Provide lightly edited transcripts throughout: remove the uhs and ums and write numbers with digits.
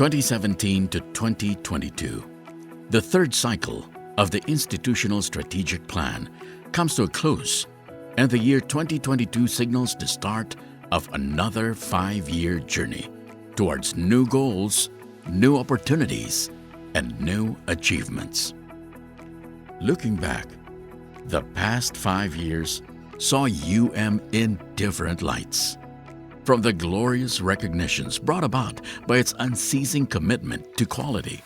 2017 to 2022, the third cycle of the Institutional Strategic Plan comes to a close, and the year 2022 signals the start of another 5-year journey towards new goals, new opportunities, and new achievements. Looking back, the past 5 years saw in different lights. From the glorious recognitions brought about by its unceasing commitment to quality,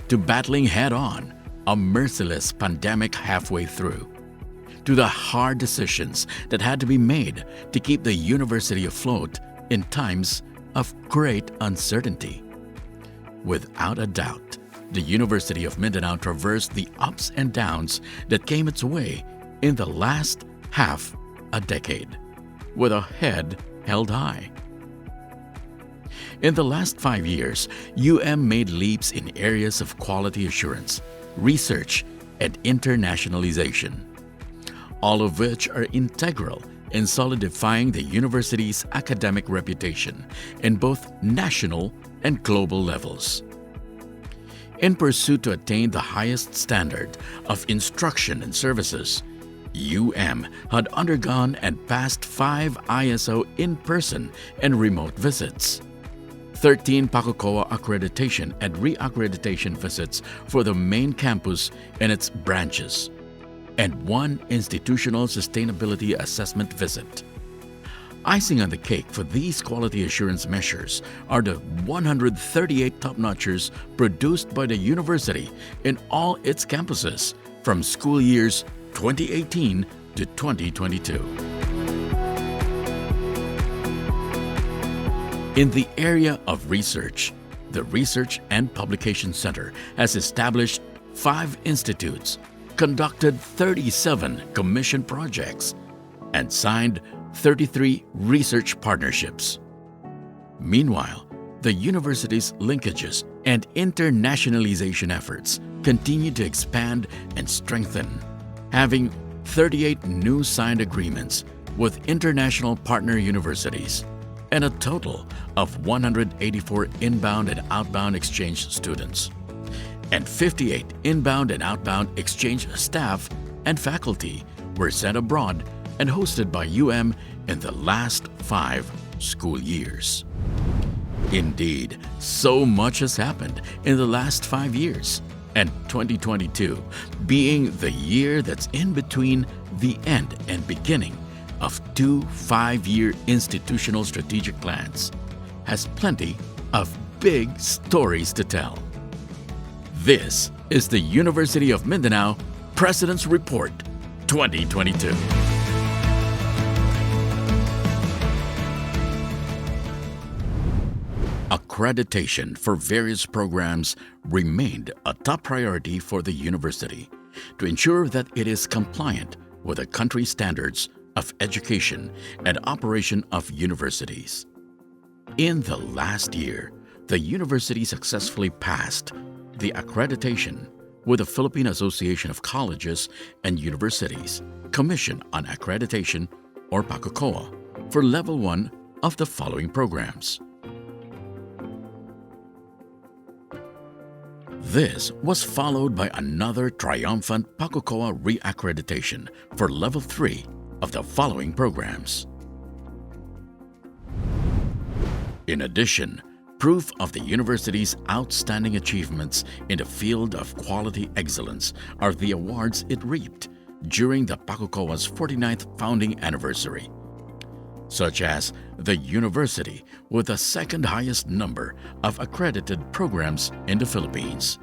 to battling head-on a merciless pandemic halfway through, to the hard decisions that had to be made to keep the university afloat in times of great uncertainty. Without a doubt, the University of Mindanao traversed the ups and downs that came its way in the last half a decade, with a head held high. In the last 5 years, made leaps in areas of quality assurance, research, and internationalization, all of which are integral in solidifying the university's academic reputation in both national and global levels. In pursuit to attain the highest standard of instruction and services, had undergone and passed 5 ISO in-person and remote visits, 13 PACOCOA accreditation and re-accreditation visits for the main campus and its branches, and 1 institutional sustainability assessment visit. Icing on the cake for these quality assurance measures are the 138 top-notchers produced by the university in all its campuses from school years 2018 to 2022. In the area of research, the Research and Publication Center has established 5 institutes, conducted 37 commission projects, and signed 33 research partnerships. Meanwhile, the university's linkages and internationalization efforts continue to expand and strengthen, having 38 new signed agreements with international partner universities and a total of 184 inbound and outbound exchange students, and 58 inbound and outbound exchange staff and faculty were sent abroad and hosted by in the last 5 school years. Indeed, so much has happened in the last 5 years, and 2022, being the year that's in between the end and beginning of 2 5-year institutional strategic plans, has plenty of big stories to tell. This is the University of Mindanao President's Report 2022. Accreditation for various programs remained a top priority for the university to ensure that it is compliant with the country's standards of education and operation of universities. In the last year, the university successfully passed the accreditation with the Philippine Association of Colleges and Universities Commission on Accreditation, or PACOCOA, for Level 1 of the following programs. This was followed by another triumphant PACOCOA re-accreditation for Level 3 of the following programs. In addition, proof of the university's outstanding achievements in the field of quality excellence are the awards it reaped during the PACOCOA's 49th founding anniversary, such as the university with the second highest number of accredited programs in the Philippines,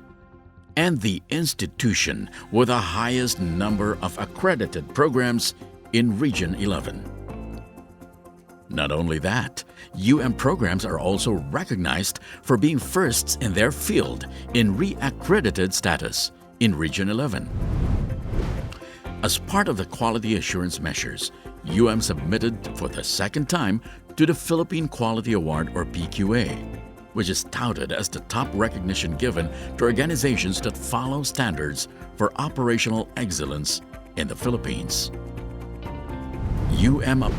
and the institution with the highest number of accredited programs in Region 11. Not only that, programs are also recognized for being firsts in their field in re-accredited status in Region 11. As part of the quality assurance measures, submitted for the second time to the Philippine Quality Award, or PQA, which is touted as the top recognition given to organizations that follow standards for operational excellence in the Philippines.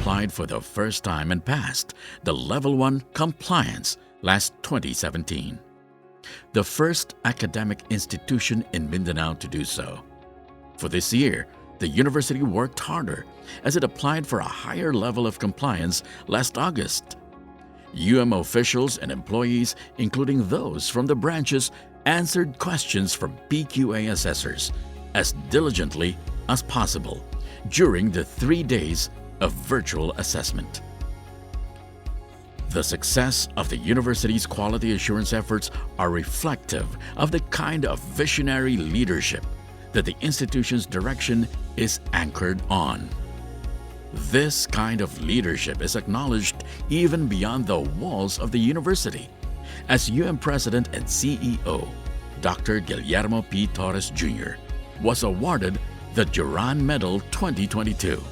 Applied for the first time and passed the Level 1 compliance last 2017. the first academic institution in Mindanao to do so. For this year, the university worked harder as it applied for a higher level of compliance last August. officials and employees, including those from the branches, answered questions from PQA assessors as diligently as possible during the 3 days of virtual assessment. The success of the university's quality assurance efforts are reflective of the kind of visionary leadership that the institution's direction is anchored on. This kind of leadership is acknowledged even beyond the walls of the university, as President and CEO Dr. Guillermo P. Torres Jr. was awarded the Duran Medal 2022.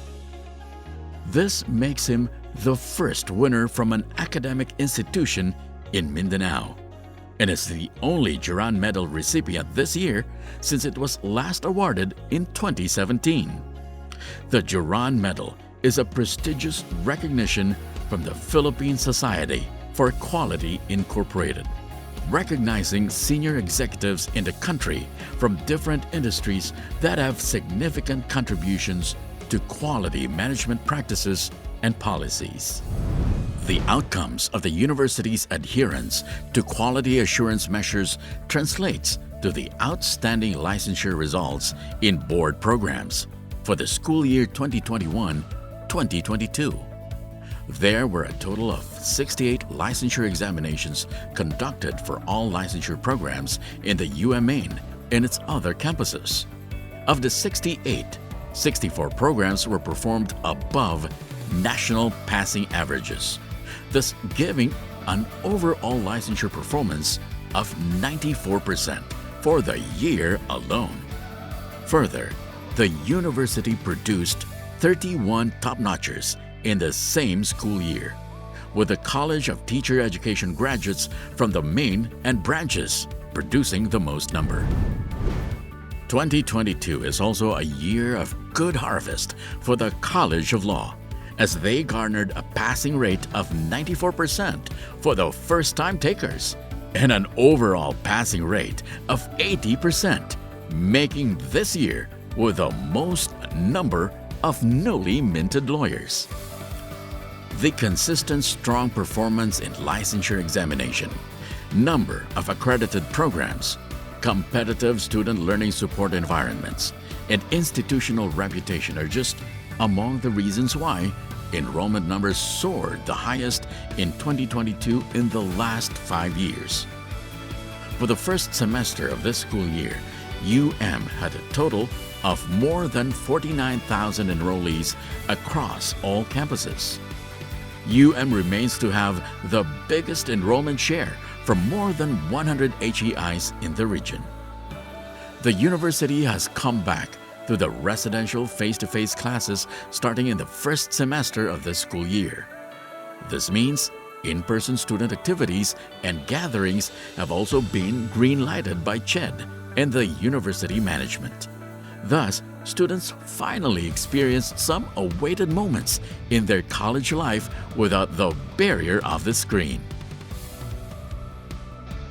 This makes him the first winner from an academic institution in Mindanao, and is the only Duran Medal recipient this year since it was last awarded in 2017. The Duran Medal is a prestigious recognition from the Philippine Society for Quality Incorporated, recognizing senior executives in the country from different industries that have significant contributions to quality management practices and policies. The outcomes of the university's adherence to quality assurance measures translates to the outstanding licensure results in board programs for the school year 2021-2022. There were a total of 68 licensure examinations conducted for all licensure programs in the Main and its other campuses. Of the 68, 64 programs were performed above national passing averages, thus giving an overall licensure performance of 94% for the year alone. Further, the university produced 31 top-notchers in the same school year, with the College of Teacher Education graduates from the main and branches producing the most number. 2022 is also a year of good harvest for the College of Law, as they garnered a passing rate of 94% for the first-time takers and an overall passing rate of 80%, making this year with the most number of newly minted lawyers. The consistent strong performance in licensure examination, number of accredited programs, competitive student learning support environments, and institutional reputation are just among the reasons why enrollment numbers soared the highest in 2022 in the last 5 years. For the first semester of this school year, had a total of more than 49,000 enrollees across all campuses. Remains to have the biggest enrollment share from more than 100 HEIs in the region. The university has come back to the residential face-to-face classes starting in the first semester of this school year. This means in-person student activities and gatherings have also been green-lighted by CHED and the university management. Thus, students finally experienced some awaited moments in their college life without the barrier of the screen.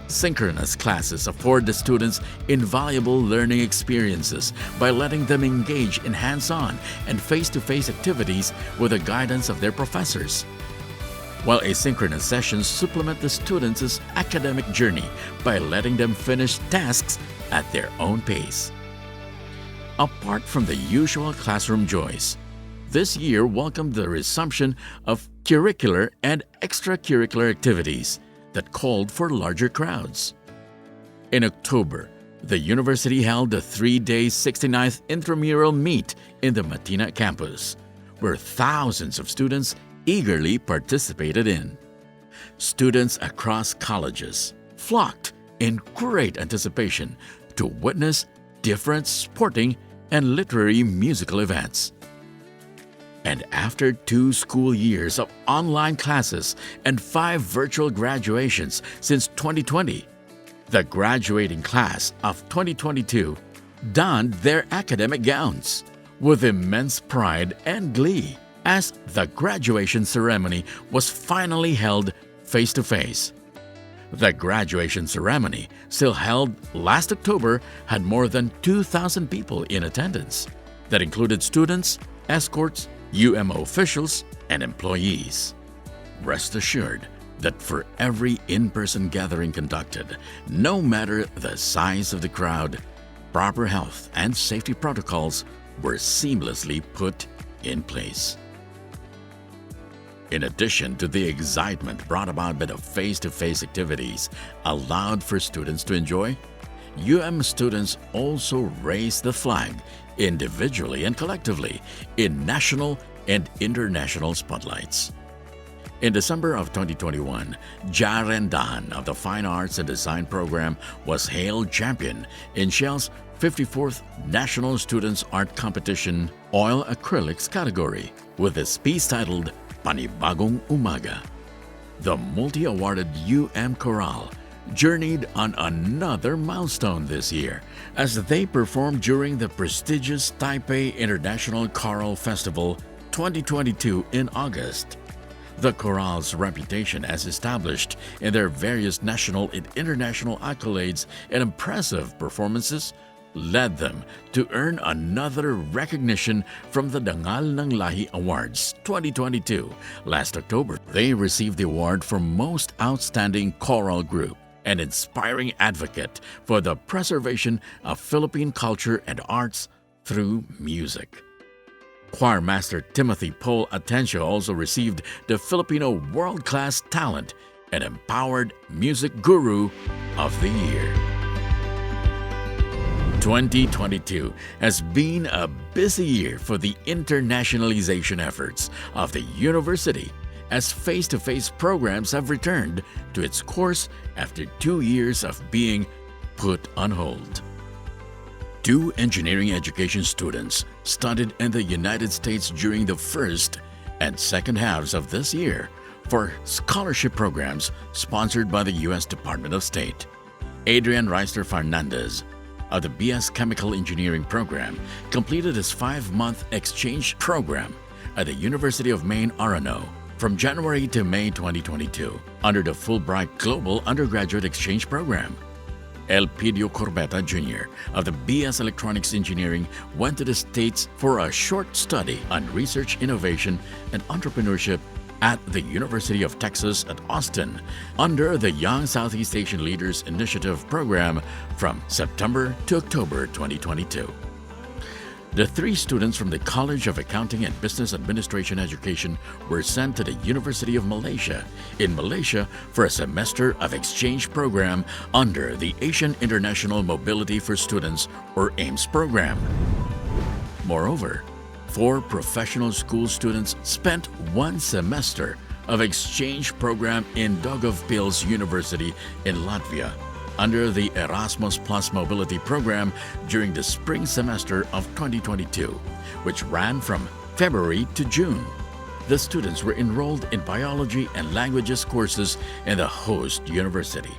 Synchronous classes afford the students invaluable learning experiences by letting them engage in hands-on and face-to-face activities with the guidance of their professors, while asynchronous sessions supplement the students' academic journey by letting them finish tasks at their own pace. Apart from the usual classroom joys, this year welcomed the resumption of curricular and extracurricular activities that called for larger crowds. In October, the university held the 3-day 69th intramural meet in the Matina campus, where thousands of students eagerly participated in. Students across colleges flocked in great anticipation to witness different sporting and literary musical events. And after 2 school years of online classes and 5 virtual graduations since 2020, the graduating class of 2022 donned their academic gowns with immense pride and glee as the graduation ceremony was finally held face-to-face. The graduation ceremony, still held last October, had more than 2,000 people in attendance. That included students, escorts, UMO officials, and employees. Rest assured that for every in-person gathering conducted, no matter the size of the crowd, proper health and safety protocols were seamlessly put in place. In addition to the excitement brought about by the face-to-face activities allowed for students to enjoy, students also raised the flag individually and collectively in national and international spotlights. In December of 2021, Jaren Dan of the Fine Arts and Design program was hailed champion in Shell's 54th National Students Art Competition Oil Acrylics category with his piece titled Panibagong Umaga. The multi-awarded Chorale journeyed on another milestone this year as they performed during the prestigious Taipei International Choral Festival 2022 in August. The chorale's reputation as established in their various national and international accolades and impressive performances led them to earn another recognition from the Dangal ng Lahi Awards 2022 last October. They received the award for Most Outstanding Choral Group, an inspiring advocate for the preservation of Philippine culture and arts through music. Choir Master Timothy Paul Atencio also received the Filipino World Class Talent and Empowered Music Guru of the Year. 2022 has been a busy year for the internationalization efforts of the university as face-to-face programs have returned to its course after 2 years of being put on hold. 2 engineering education students studied in the United States during the first and second halves of this year for scholarship programs sponsored by the U.S. Department of State. Adrian Reister Fernandez of the BS Chemical Engineering program completed his 5-month exchange program at the University of Maine, Orono from January to May 2022 under the Fulbright Global Undergraduate Exchange Program. Elpidio Corbetta Jr. of the BS Electronics Engineering went to the States for a short study on research, innovation, and entrepreneurship at the University of Texas at Austin under the Young Southeast Asian Leaders Initiative program from September to October 2022. The 3 students from the College of Accounting and Business Administration Education were sent to the University of Malaysia in Malaysia for a semester of exchange program under the Asian International Mobility for Students or AIMS program. Moreover, 4 professional school students spent 1 semester of exchange program in Daugavpils University in Latvia under the Erasmus Plus Mobility Program during the spring semester of 2022, which ran from February to June. The students were enrolled in biology and languages courses in the host university.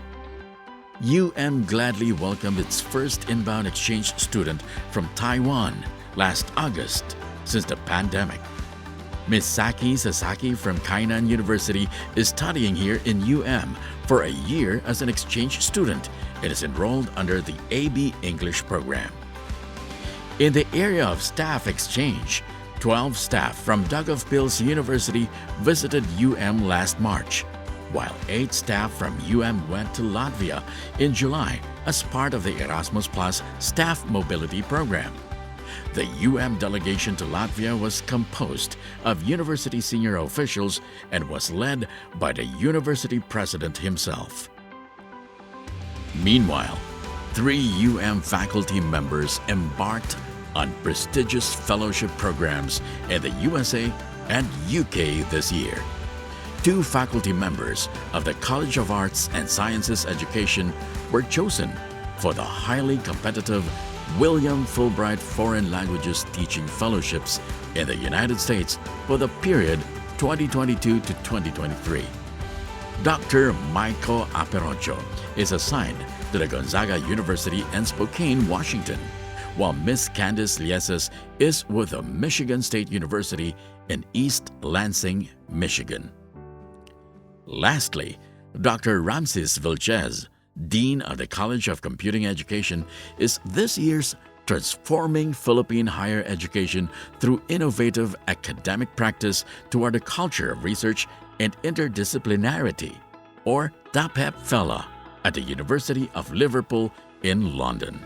gladly welcomed its first inbound exchange student from Taiwan last August since the pandemic. Ms. Saki Sasaki from Kainan University is studying here in for a year as an exchange student and is enrolled under the AB English program. In the area of staff exchange, 12 staff from Daugavpils University visited last March, while 8 staff from went to Latvia in July as part of the Erasmus Plus Staff Mobility Program. The delegation to Latvia was composed of university senior officials and was led by the university president himself. Meanwhile, 3 faculty members embarked on prestigious fellowship programs in the USA and UK this year. 2 faculty members of the College of Arts and Sciences Education were chosen for the highly competitive William Fulbright Foreign Languages Teaching Fellowships in the United States for the period 2022 to 2023. Dr. Michael Aperocho is assigned to the Gonzaga University in Spokane, Washington, while Miss Candice Lieses is with the Michigan State University in East Lansing, Michigan. Lastly, Dr. Ramses Vilches, Dean of the College of Computing Education, is this year's Transforming Philippine Higher Education Through Innovative Academic Practice Toward a Culture of Research and Interdisciplinarity, or DAPEP Fellow, at the University of Liverpool in London.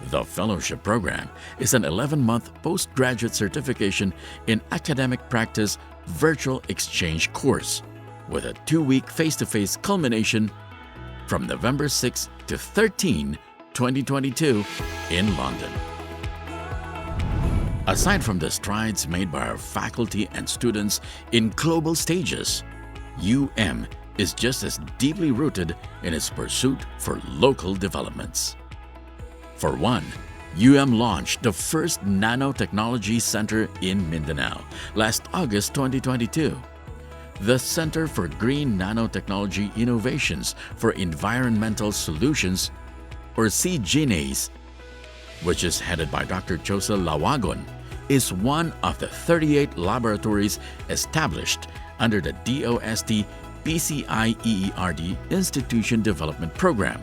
The fellowship program is an 11-month postgraduate certification in academic practice virtual exchange course with a 2-week face-to-face culmination from November 6 to 13, 2022 in London. Aside from the strides made by our faculty and students in global stages, UM is just as deeply rooted in its pursuit for local developments. For one, UM launched the first Nanotechnology Center in Mindanao last August 2022. The Center for Green Nanotechnology Innovations for Environmental Solutions, or CGNAS, which is headed by Dr. Chosa Lawagon, is one of the 38 laboratories established under the DOST PCI-EERD Institution Development Program.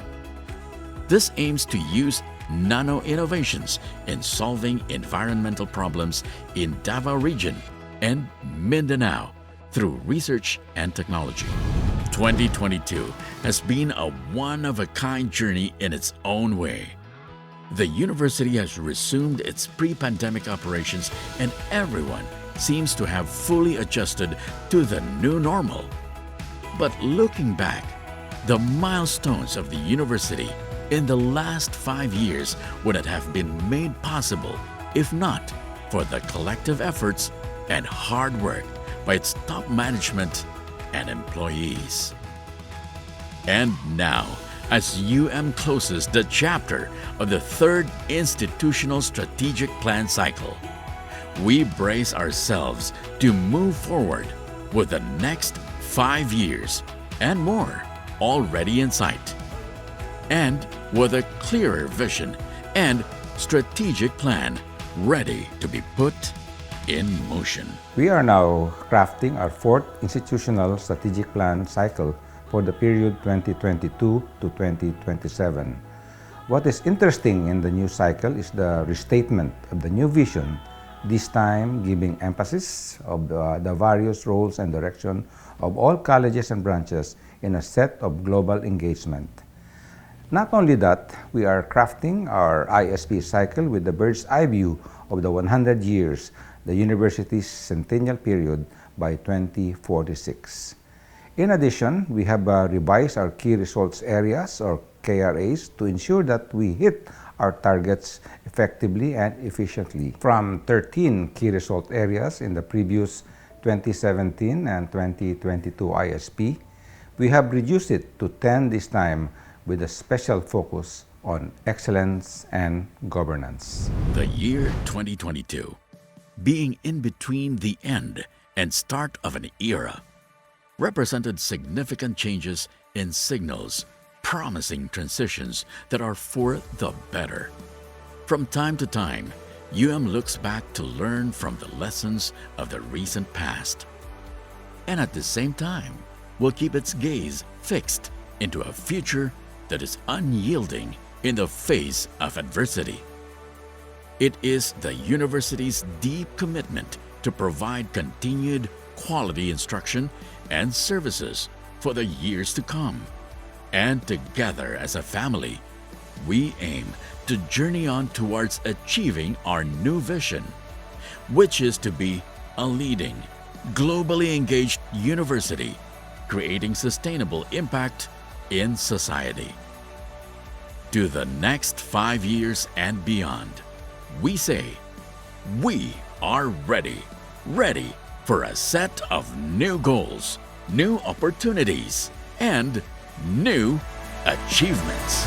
This aims to use nano-innovations in solving environmental problems in Davao Region and Mindanao through research and technology. 2022 has been a one-of-a-kind journey in its own way. The university has resumed its pre-pandemic operations and everyone seems to have fully adjusted to the new normal. But looking back, the milestones of the university in the last 5 years wouldn't have been made possible if not for the collective efforts and hard work by its top management and employees. And now, as UM closes the chapter of the third institutional strategic plan cycle, we brace ourselves to move forward with the next 5 years and more already in sight, and with a clearer vision and strategic plan ready to be put in motion. We are now crafting our fourth institutional strategic plan cycle for the period 2022 to 2027. What is interesting in the new cycle is the restatement of the new vision, this time giving emphasis of the various roles and direction of all colleges and branches in a set of global engagement. Not only that, we are crafting our ISP cycle with the bird's eye view of the 100 years, the university's centennial period by 2046. In addition, we have revised our key results areas, or KRAs, to ensure that we hit our targets effectively and efficiently. From 13 key result areas in the previous 2017 and 2022 ISP, we have reduced it to 10 this time, with a special focus on excellence and governance. The year 2022, being in between the end and start of an era, represented significant changes in signals, promising transitions that are for the better. From time to time, UM looks back to learn from the lessons of the recent past, and at the same time, will keep its gaze fixed into a future that is unyielding in the face of adversity. It is the university's deep commitment to provide continued quality instruction and services for the years to come. And together as a family, we aim to journey on towards achieving our new vision, which is to be a leading, globally engaged university, creating sustainable impact in society. To the next 5 years and beyond, we say, we are ready for a set of new goals, new opportunities, and new achievements.